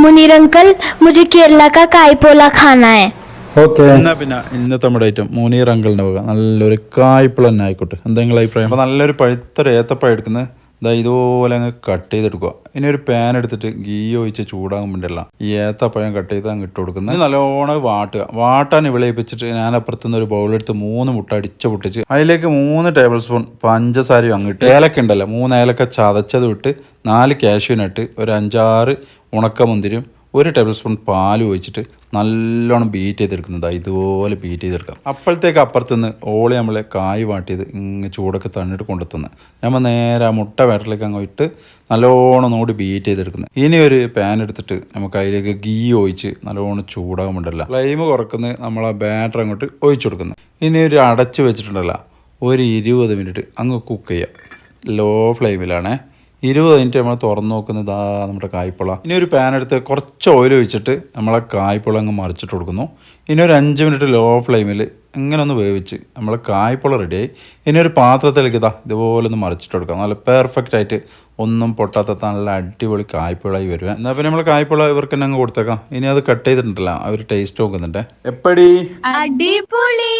Munir uncle, मुझे केरला का काईपोला खाना है. ഓക്കെ. എന്നാ പിന്നെ ഇന്നത്തെ നമ്മുടെ ഐറ്റം മുനീർ അങ്കിളിൻ്റെ വക നല്ലൊരു കായ്പിള തന്നെ ആയിക്കോട്ടെ. എന്തെങ്കിലും അഭിപ്രായം? അപ്പോൾ നല്ലൊരു പഴുത്തൊരു ഏത്തപ്പഴം എടുക്കുന്നത് ഇതാ ഇതുപോലെ അങ്ങ് കട്ട് ചെയ്തെടുക്കുക. ഇനി ഒരു പാൻ എടുത്തിട്ട് ഗീ ഒഴിച്ച് ചൂടാകുമ്പോഴല്ല ഈ ഏത്തപ്പഴം കട്ട് ചെയ്ത് അങ്ങ് ഇട്ട് കൊടുക്കുന്നത്. നല്ലോണം വാട്ടാൻ വിളയിപ്പിച്ചിട്ട് ഞാൻ അപ്പുറത്തുനിന്ന് ഒരു ബൗളെടുത്ത് 3 മുട്ട അടിച്ച് പൊട്ടിച്ച് അതിലേക്ക് 3 ടേബിൾ സ്പൂൺ പഞ്ചസാരയും അങ്ങിട്ട് ഏലക്ക ഉണ്ടല്ലോ 3 ഏലക്ക ചതച്ചത് വിട്ട് 4 കാഷ്യൂ നട്ട് ഒരു 5-6 ഉണക്കമുന്തിരിയും 1 ടേബിൾ സ്പൂൺ പാൽ ഒഴിച്ചിട്ട് നല്ലോണം ബീറ്റ് ചെയ്തെടുക്കുന്നത്. ഇതുപോലെ ബീറ്റ് ചെയ്തെടുക്കാം. അപ്പോഴത്തേക്ക് അപ്പുറത്തുനിന്ന് ഓളി നമ്മളെ കായ് വാട്ടിയത് ഇങ്ങനെ ചൂടൊക്കെ തണ്ണിട്ട് കൊണ്ടുത്തുന്നത് നമ്മൾ നേരെ ആ മുട്ട ബാറ്ററിലേക്ക് അങ്ങ് ഇട്ട് നല്ലോണം നോടി ബീറ്റ് ചെയ്തെടുക്കുന്നത്. ഇനി ഒരു പാൻ എടുത്തിട്ട് നമുക്ക് അതിലേക്ക് ഗീ ഒഴിച്ച് നല്ലോണം ചൂടാകുമ്പോണ്ടല്ല ഫ്ലെയിം കുറക്കുന്നത് നമ്മൾ ആ ബാറ്റർ അങ്ങോട്ട് ഒഴിച്ചു കൊടുക്കുന്നത്. ഇനി ഒരു അടച്ച് വെച്ചിട്ടുണ്ടല്ലോ ഒരു 20 മിനിറ്റ് അങ്ങ് കുക്ക് ചെയ്യാം. ലോ ഫ്ലെയിമിലാണേ. 20 മിനിറ്റ് നമ്മൾ തുറന്ന് നോക്കുന്നത് നമ്മുടെ കായ്പുള. ഇനി ഒരു പാൻ എടുത്ത് കുറച്ച് ഓയിൽ ഒഴിച്ചിട്ട് നമ്മളെ കായ്പുള അങ്ങ് മറിച്ചിട്ട് കൊടുക്കുന്നു. ഇനി ഒരു 5 മിനിറ്റ് ലോ ഫ്ലെയിമിൽ ഇങ്ങനെ ഒന്ന് വേവിച്ച് നമ്മളെ കായ്പുള റെഡിയായി. ഇനി ഒരു പാത്രത്തിലേക്ക് ഇതുപോലെ ഒന്ന് മറിച്ചിട്ട് കൊടുക്കാം. നല്ല പെർഫെക്റ്റ് ആയിട്ട് ഒന്നും പൊട്ടാത്ത നല്ല അടിപൊളി കായ്പുളായി വരുക. എന്നാൽ പിന്നെ നമ്മൾ കായ്പുള ഇവർക്ക് തന്നെ അങ്ങ് കൊടുത്തേക്കാം. ഇനി അത് കട്ട് ചെയ്തിട്ടുണ്ടല്ലോ അവർ ടേസ്റ്റ് നോക്കുന്നുണ്ട്. എപ്പടി അടിപൊളി.